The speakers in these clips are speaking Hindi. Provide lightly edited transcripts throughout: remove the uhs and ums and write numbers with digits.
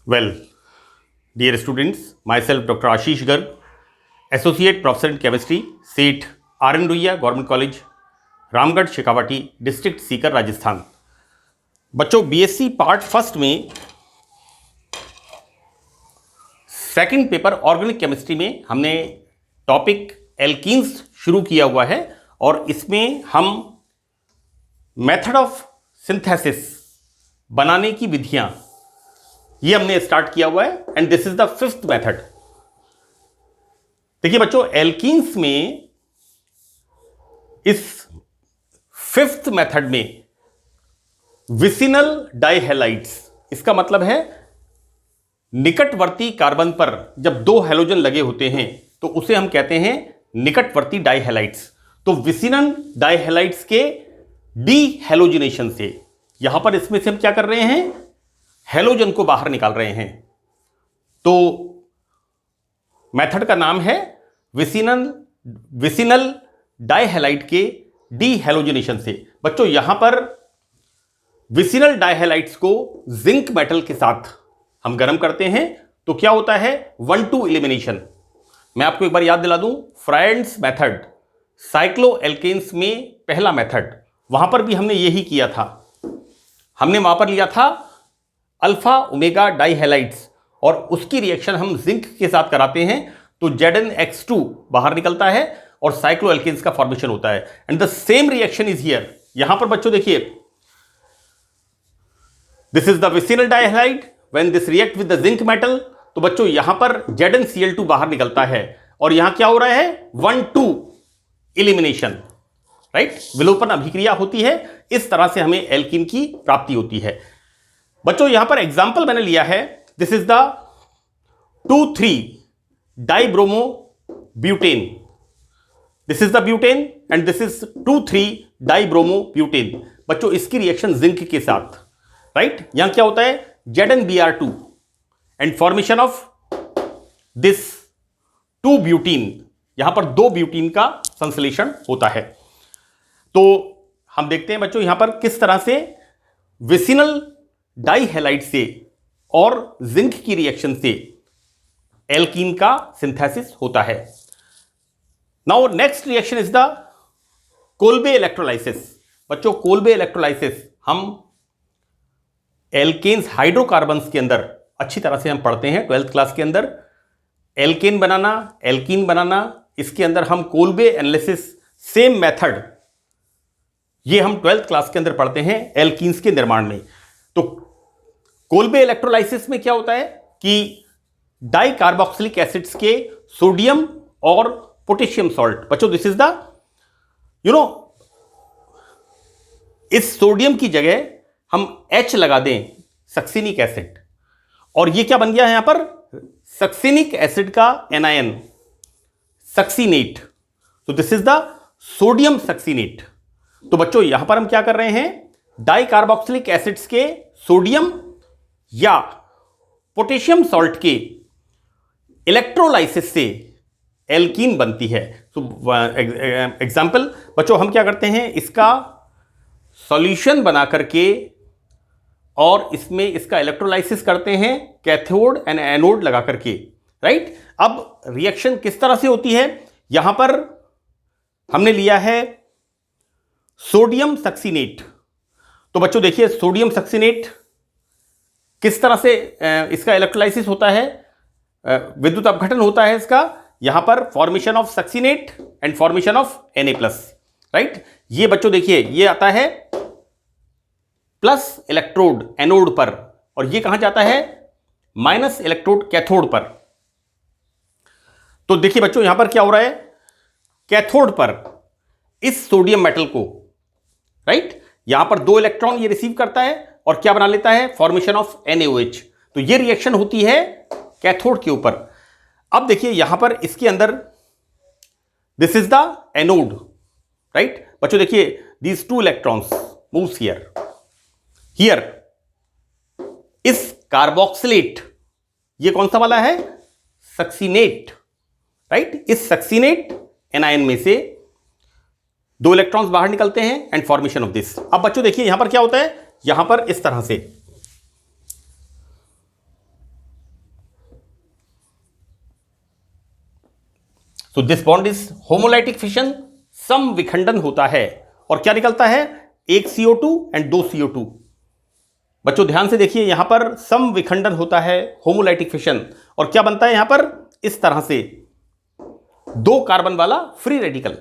Well, dear students, myself Dr. Ashish Garg, Associate Professor in Chemistry, सेठ R.N. Ruia government college, Ramgarh Shekhawati, district Sikar, Rajasthan. बच्चों, बीएससी पार्ट फर्स्ट में सेकंड पेपर ऑर्गेनिक केमिस्ट्री में हमने टॉपिक एल्कीन्स शुरू किया हुआ है और इसमें हम मेथड ऑफ सिंथेसिस बनाने की विधियां ये हमने स्टार्ट किया हुआ है and this is the fifth method. देखिए बच्चों, एल्कीन्स में इस फिफ्थ मेथड में विसिनल डाइहैलाइड्स, इसका मतलब है निकटवर्ती कार्बन पर जब दो हैलोजन लगे होते हैं तो उसे हम कहते हैं निकटवर्ती डाइहैलाइड्स। तो विसिनल डाइहैलाइड्स के डीहैलोजिनेशन से यहां पर इसमें से हम क्या कर रहे हैं, हैलोजन को बाहर निकाल रहे हैं। तो मेथड का नाम है विसिनल डाइहैलाइड के डीहैलोजिनेशन से। बच्चों, यहां पर विसिनल डाइहैलाइड्स को जिंक मेटल के साथ हम गर्म करते हैं तो क्या होता है, 1,2 एलिमिनेशन। मैं आपको एक बार याद दिला दूं, फ्रायड्स मेथड साइक्लोएल्केन्स में पहला मेथड, वहां पर भी हमने यही किया था। हमने वहां पर लिया था अल्फा ओमेगा डाइहैलाइड्स और उसकी रिएक्शन हम जिंक के साथ कराते हैं तो ZnX2 बाहर निकलता है और साइक्लोएल्केन्स का फॉर्मेशन होता है। And the same reaction is here. यहां पर बच्चों देखिए, this is the vicinal dihalide, when this react with the zinc metal, तो बच्चों यहां पर ZnCl2 बाहर निकलता है और यहां क्या हो रहा है, 1,2 एलिमिनेशन, राइट, विलोपन अभिक्रिया होती है। इस तरह से हमें एल्कीन की प्राप्ति होती है। बच्चों यहां पर एग्जाम्पल मैंने लिया है, this is the 2,3 dibromo butane, this is the butane and this is 2,3 dibromo butane. बच्चों इसकी रिएक्शन जिंक के साथ, राइट, यहां क्या होता है, ZnBr2 and formation of this 2 butene, यहां पर 2 ब्यूटीन का संश्लेषण होता है। तो हम देखते हैं बच्चों यहां पर किस तरह से विसिनल डाइहैलाइड से और जिंक की रिएक्शन से एल्कीन का सिंथेसिस होता है। Now next reaction is the Kolbe electrolysis. बच्चों कोल्बे इलेक्ट्रोलाइसिस हम एल्केन्स हाइड्रोकार्बन्स के अंदर अच्छी तरह से हम पढ़ते हैं 12th क्लास के अंदर। एल्केन बनाना, एल्कीन बनाना, इसके अंदर हम कोल्बे एनालिसिस, सेम मेथड, ये हम 12th क्लास के अंदर पढ़ते हैं एल्कीन्स के निर्माण में। तो कोल्बे इलेक्ट्रोलाइसिस में क्या होता है कि डाइकार्बोक्सिलिक एसिड्स के सोडियम और पोटेशियम सॉल्ट, बच्चों दिस इज द इस सोडियम की जगह हम H लगा दें, सक्सिनिक एसिड, और ये क्या बन गया है यहां पर, सक्सिनिक एसिड का एनायन, सक्सीनेट। तो this is the sodium succinate. तो बच्चों यहां पर हम क्या कर रहे हैं, डाइकार्बोक्सिलिक एसिड्स के सोडियम या पोटेशियम सॉल्ट के इलेक्ट्रोलाइसिस से एल्कीन बनती है। तो एग्जाम्पल बच्चों हम क्या करते हैं, इसका सॉल्यूशन बना करके और इसमें इसका इलेक्ट्रोलाइसिस करते हैं कैथोड एंड एनोड लगा करके, राइट। अब रिएक्शन किस तरह से होती है, यहां पर हमने लिया है सोडियम सक्सीनेट। तो बच्चों देखिए सोडियम सक्सीनेट किस तरह से इसका इलेक्ट्रोलाइसिस होता है, विद्युत अपघटन होता है इसका, यहां पर formation of succinate and formation of Na+, right. ये बच्चों देखिए ये आता है प्लस इलेक्ट्रोड एनोड पर और ये कहां जाता है, माइनस इलेक्ट्रोड कैथोड पर। तो देखिए बच्चों यहां पर क्या हो रहा है, कैथोड पर इस सोडियम मेटल को, राइट, यहां पर 2 इलेक्ट्रॉन ये रिसीव करता है और क्या बना लेता है, फॉर्मेशन ऑफ NaOH। तो ये रिएक्शन होती है कैथोड के ऊपर। अब देखिए यहां पर इसके अंदर this is the anode, right. बच्चों देखिए दीज 2 इलेक्ट्रॉन्स मूव्स हियर इस कार्बोक्सिलेट, ये कौन सा वाला है, सक्सीनेट, राइट। इस सक्सीनेट एनायन में से 2 इलेक्ट्रॉन्स बाहर निकलते हैं एंड फॉर्मेशन ऑफ दिस। अब बच्चों देखिए यहां पर क्या होता है, यहां पर इस तरह से so this bond is homolytic fission, सम विखंडन होता है और क्या निकलता है, एक CO2 एंड 2 CO2। बच्चों ध्यान से देखिए, यहां पर सम विखंडन होता है, होमोलाइटिक फिशन, और क्या बनता है यहां पर, इस तरह से 2 कार्बन वाला फ्री रेडिकल,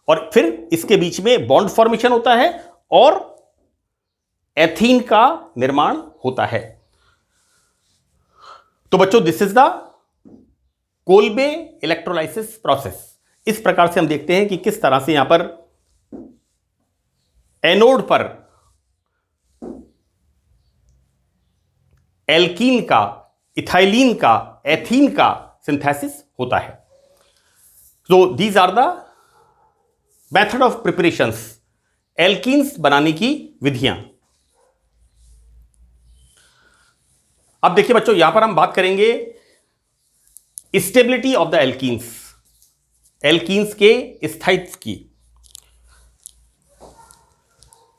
और फिर इसके बीच में बॉन्ड फॉर्मेशन होता है और एथीन का निर्माण होता है। तो बच्चों this is the Kolbe electrolysis process. इस प्रकार से हम देखते हैं कि किस तरह से यहां पर एनोड पर एल्कीन का, इथाइलिन का, एथीन का सिंथेसिस होता है। तो these are the method of preparations, alkenes बनाने की विधियां। अब देखिए बच्चों, यहां पर हम बात करेंगे stability of the alkenes, alkenes के स्थायित्व की।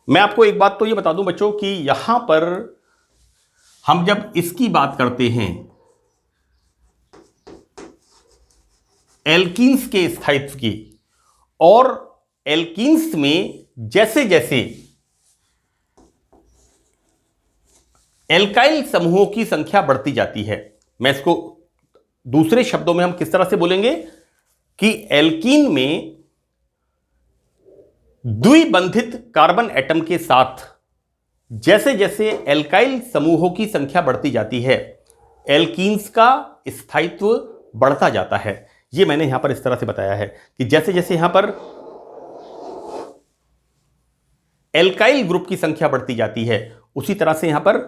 मैं आपको एक बात तो ये बता दूं बच्चों कि यहां पर हम जब इसकी बात करते हैं एल्कीन्स के स्थायित्व की, और एल्कीन्स में जैसे जैसे एल्काइल समूहों की संख्या बढ़ती जाती है, मैं इसको दूसरे शब्दों में हम किस तरह से बोलेंगे कि एल्कीन में द्विबंधित कार्बन एटम के साथ जैसे जैसे एल्काइल समूहों की संख्या बढ़ती जाती है, एल्कीन्स का स्थायित्व बढ़ता जाता है। यह मैंने यहां पर इस तरह से बताया है कि जैसे जैसे यहां पर एल्काइल ग्रुप की संख्या बढ़ती जाती है, उसी तरह से यहां पर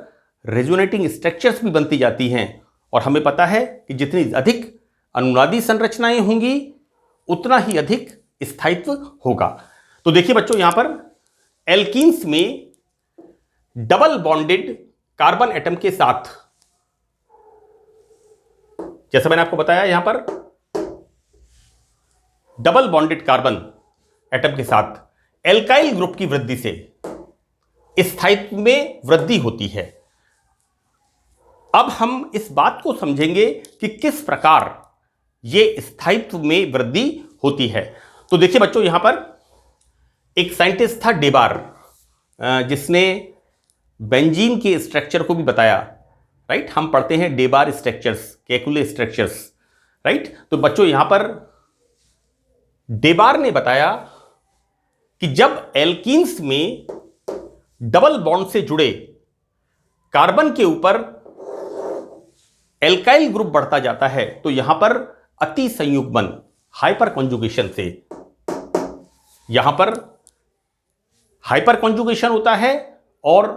रेजोनेटिंग स्ट्रक्चर्स भी बनती जाती हैं, और हमें पता है कि जितनी अधिक अनुनादी संरचनाएं होंगी उतना ही अधिक स्थायित्व होगा। तो देखिए बच्चों, यहां पर एल्कीन्स में डबल बॉन्डेड कार्बन एटम के साथ, जैसा मैंने आपको बताया, यहां पर डबल बॉन्डेड कार्बन एटम के साथ एल्काइल ग्रुप की वृद्धि से स्थायित्व में वृद्धि होती है। अब हम इस बात को समझेंगे कि किस प्रकार यह स्थायित्व में वृद्धि होती है। तो देखिए बच्चों, यहां पर एक साइंटिस्ट था डेबार, जिसने बेंजीन के स्ट्रक्चर को भी बताया, राइट। हम पढ़ते हैं डेबार स्ट्रक्चर्स, केकुले स्ट्रक्चर्स, राइट। तो बच्चों यहां पर डेबार ने बताया कि जब एल्कीन्स में डबल बॉन्ड से जुड़े कार्बन के ऊपर एल्काइल ग्रुप बढ़ता जाता है, तो यहां पर अति संयुग्मन, हाइपर कॉन्जुगेशन से, यहां पर हाइपर कॉन्जुगेशन होता है, और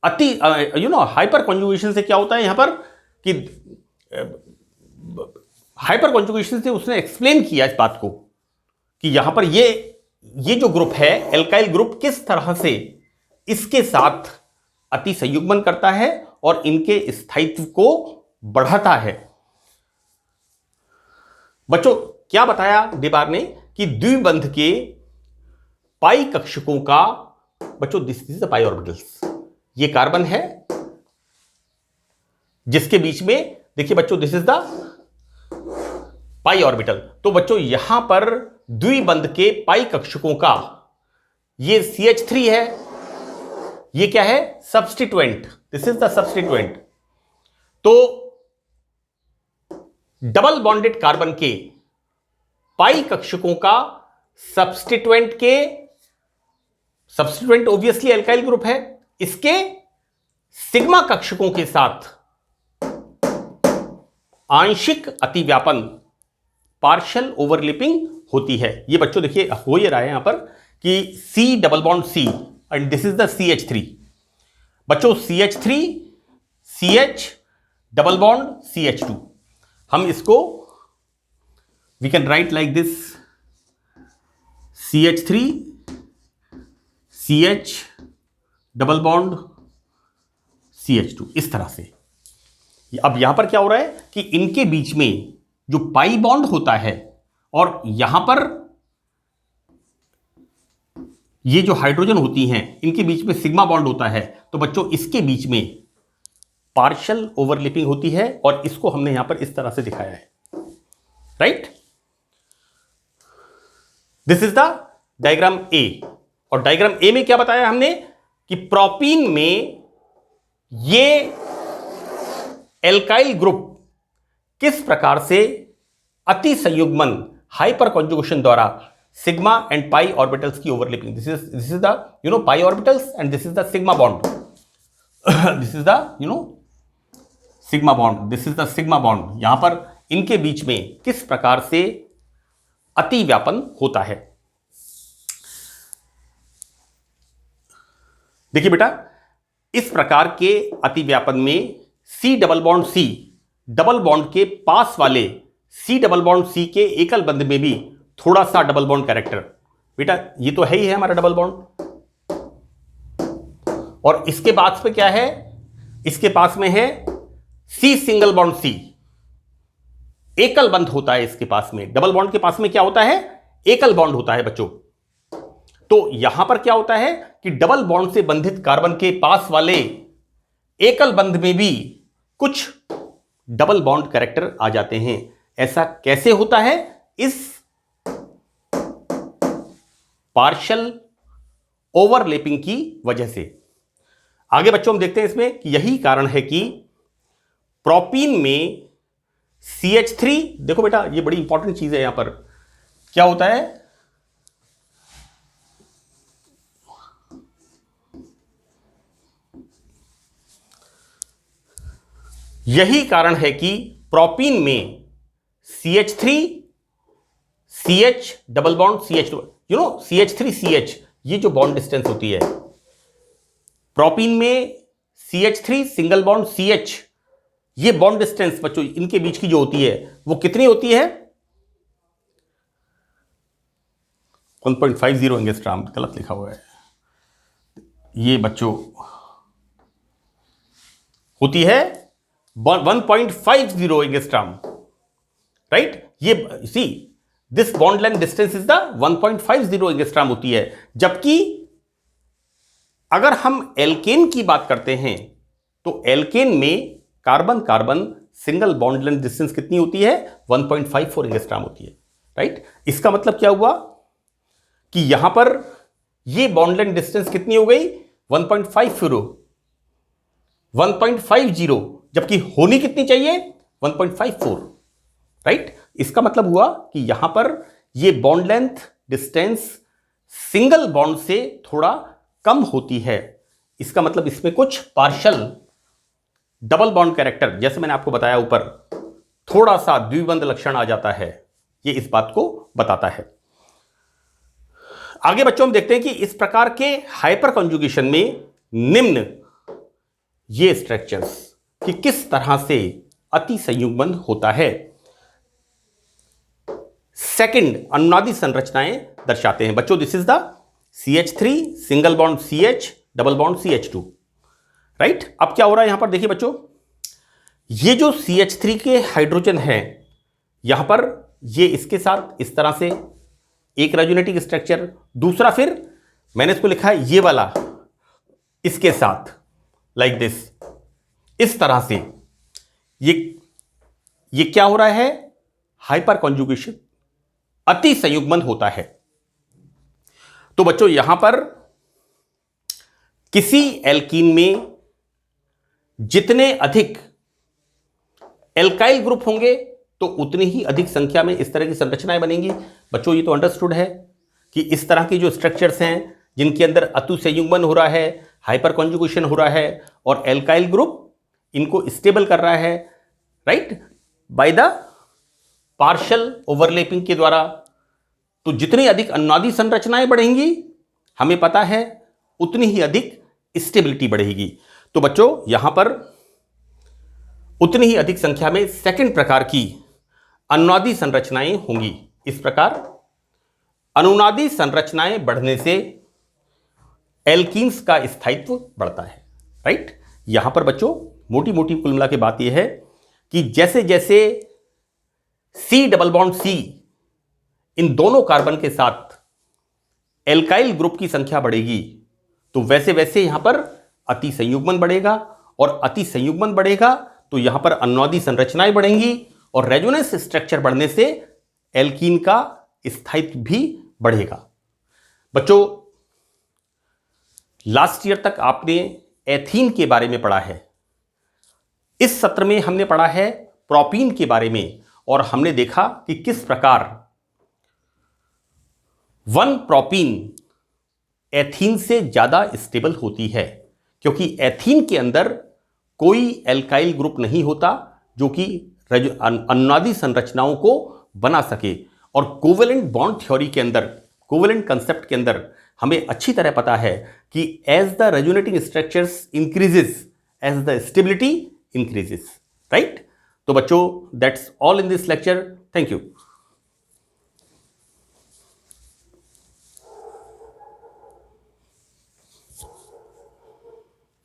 अति हाइपर कॉन्जुगेशन से क्या होता है यहां पर कि हाइपर कॉन्जुगेशन से उसने एक्सप्लेन किया इस बात को कि यहां पर ये जो ग्रुप है एल्काइल ग्रुप किस तरह से इसके साथ अति संयुग्मन करता है और इनके स्थायित्व को बढ़ाता है। बच्चों क्या बताया डेबार ने कि द्विबंध के पाई कक्षकों का, बच्चों this is the pi orbitals, ये कार्बन है जिसके बीच में, देखिए बच्चों this is the pi orbital. तो बच्चों यहां पर द्विबंध के पाई कक्षकों का ये CH3 है, ये क्या है, substituent, this is the substituent. तो डबल बॉन्डेड कार्बन के पाई कक्षकों का सब्स्टिट्यूएंट ऑब्वियसली एल्काइल ग्रुप है, इसके सिग्मा कक्षकों के साथ आंशिक अतिव्यापन, पार्शियल ओवरलैपिंग होती है। ये बच्चों देखिए हो ये रहा है यहां पर कि C double bond C and this is the CH3। बच्चों CH3 CH double bond CH2, हम इसको we can write like this, CH3 CH double bond CH2, इस तरह से। अब यहां पर क्या हो रहा है कि इनके बीच में जो पाई बॉन्ड होता है और यहां पर ये जो हाइड्रोजन होती हैं इनके बीच में सिग्मा बॉन्ड होता है, तो बच्चों इसके बीच में पार्शियल ओवरलैपिंग होती है, और इसको हमने यहां पर इस तरह से दिखाया है, right. This is the diagram A. और डायग्राम ए में क्या बताया हमने कि प्रोपीन में ये एल्काइल ग्रुप किस प्रकार से अति संयुग्मन हाइपर कॉन्जुगेशन द्वारा सिग्मा एंड पाई ऑर्बिटल्स की overlapping, this is the pi orbitals and this is the sigma bond, this is the sigma bond, this is the sigma bond, यहां पर इनके बीच में किस प्रकार से अति व्यापन होता है। देखिए बेटा, इस प्रकार के अति व्यापन में C double bond C double bond के पास वाले सी डबल बॉन्ड सी के एकल बंध में भी थोड़ा सा डबल बॉन्ड कैरेक्टर, बेटा ये तो है ही है हमारा डबल बॉन्ड, और इसके बाद पे क्या है, इसके पास में है सी सिंगल बॉन्ड सी, एकल बंध होता है इसके पास में। डबल बॉन्ड के पास में क्या होता है, एकल बॉन्ड होता है बच्चों। तो यहां पर क्या होता है कि डबल बॉन्ड से बंधित कार्बन के पास वाले एकल बंध में भी कुछ डबल बॉन्ड कैरेक्टर आ जाते हैं। ऐसा कैसे होता है, इस पार्शियल ओवरलैपिंग की वजह से। आगे बच्चों हम देखते हैं इसमें कि यही कारण है कि प्रोपीन में CH3, देखो बेटा ये बड़ी इंपॉर्टेंट चीज है, यहां पर क्या होता है, यही कारण है कि प्रोपीन में CH3 CH double bond CH2, CH3 CH, ये जो बॉन्ड डिस्टेंस होती है प्रोपीन में CH3 सिंगल बॉन्ड CH, ये बॉन्ड डिस्टेंस बच्चों इनके बीच की जो होती है वो कितनी होती है, 1.50 एंगस्ट्रॉम, गलत लिखा हुआ है ये बच्चों, होती है 1.50 एंगस्ट्रॉम, राइट। ये see this bond length distance is the 1.50 angstrom होती है। जबकि अगर हम एल्केन की बात करते हैं तो एल्केन में carbon carbon single bond length distance कितनी होती है, 1.54 एंगस्ट्रॉम होती है, राइट। इसका मतलब क्या हुआ कि यहां पर ये बॉन्ड लेंथ डिस्टेंस कितनी हो गई, 1.50, जबकि होनी कितनी चाहिए, 1.54, राइट। इसका मतलब हुआ कि यहां पर ये bond length distance single bond से थोड़ा कम होती है। इसका मतलब इसमें कुछ पार्शियल डबल बॉन्ड कैरेक्टर, जैसे मैंने आपको बताया ऊपर, थोड़ा सा द्विबंध लक्षण आ जाता है, ये इस बात को बताता है। आगे बच्चों हम देखते हैं कि इस प्रकार के हाइपर कॉन्जुगेशन में निम्न ये स्ट्रक्चर्स कि किस तरह से अति संयुग्मन होता है। सेकंड अनुनादी संरचनाएं दर्शाते हैं बच्चों, this is the CH3 single bond CH double bond CH2, right. अब क्या हो रहा है यहां पर देखिए बच्चों, ये जो CH3 के हाइड्रोजन है यहां पर ये इसके साथ इस तरह से एक रेजोनेटिंग स्ट्रक्चर, दूसरा फिर मैंने इसको लिखा है ये वाला इसके साथ लाइक दिस, इस तरह से ये क्या हो रहा है, हाइपर कॉन्जुगेशन, अति संयुग्मन होता है। तो बच्चों यहां पर किसी एल्कीन में जितने अधिक एल्काइल ग्रुप होंगे तो उतनी ही अधिक संख्या में इस तरह की संरचनाएं बनेंगी। बच्चों ये तो अंडरस्टूड है कि इस तरह की जो स्ट्रक्चर्स हैं जिनके अंदर अति संयुग्मन हो रहा है, हाइपर कॉन्जुगेशन हो रहा है और एल्काइल ग्रुप इनको स्टेबल कर रहा है, right, by the partial overlapping के द्वारा। तो जितनी अधिक अनुनादी संरचनाएं बढ़ेंगी हमें पता है उतनी ही अधिक स्टेबिलिटी बढ़ेगी। तो बच्चों यहां पर उतनी ही अधिक संख्या में सेकंड प्रकार की अनुनादी संरचनाएं होंगी। इस प्रकार अनुनादी संरचनाएं बढ़ने से एल्कीन्स का स्थायित्व बढ़ता है, राइट। यहां पर बच्चों मोटी मोटी कुल मिला के बात यह है कि जैसे जैसे C डबल बॉन्ड C इन दोनों कार्बन के साथ एल्काइल ग्रुप की संख्या बढ़ेगी तो वैसे वैसे यहां पर अति संयुग्मन बढ़ेगा, और अति संयुग्मन बढ़ेगा तो यहां पर अनुनादी संरचनाएं बढ़ेंगी और रेजोनेंस स्ट्रक्चर बढ़ने से एल्कीन का स्थायित्व भी बढ़ेगा। बच्चों, लास्ट ईयर तक आपने एथीन के बारे में पढ़ा है। इस सत्र में हमने पढ़ा है प्रोपीन के बारे में और हमने देखा कि किस प्रकार 1 प्रोपीन एथीन से ज्यादा स्टेबल होती है, क्योंकि एथीन के अंदर कोई एल्काइल ग्रुप नहीं होता जो कि अनुनादी संरचनाओं को बना सके। और कोवेलेंट बॉन्ड थ्योरी के अंदर, कोवेलेंट कंसेप्ट के अंदर हमें अच्छी तरह पता है कि as the resonating structures increases, as the stability increases, right. तो बच्चों, that's all in this lecture. Thank you.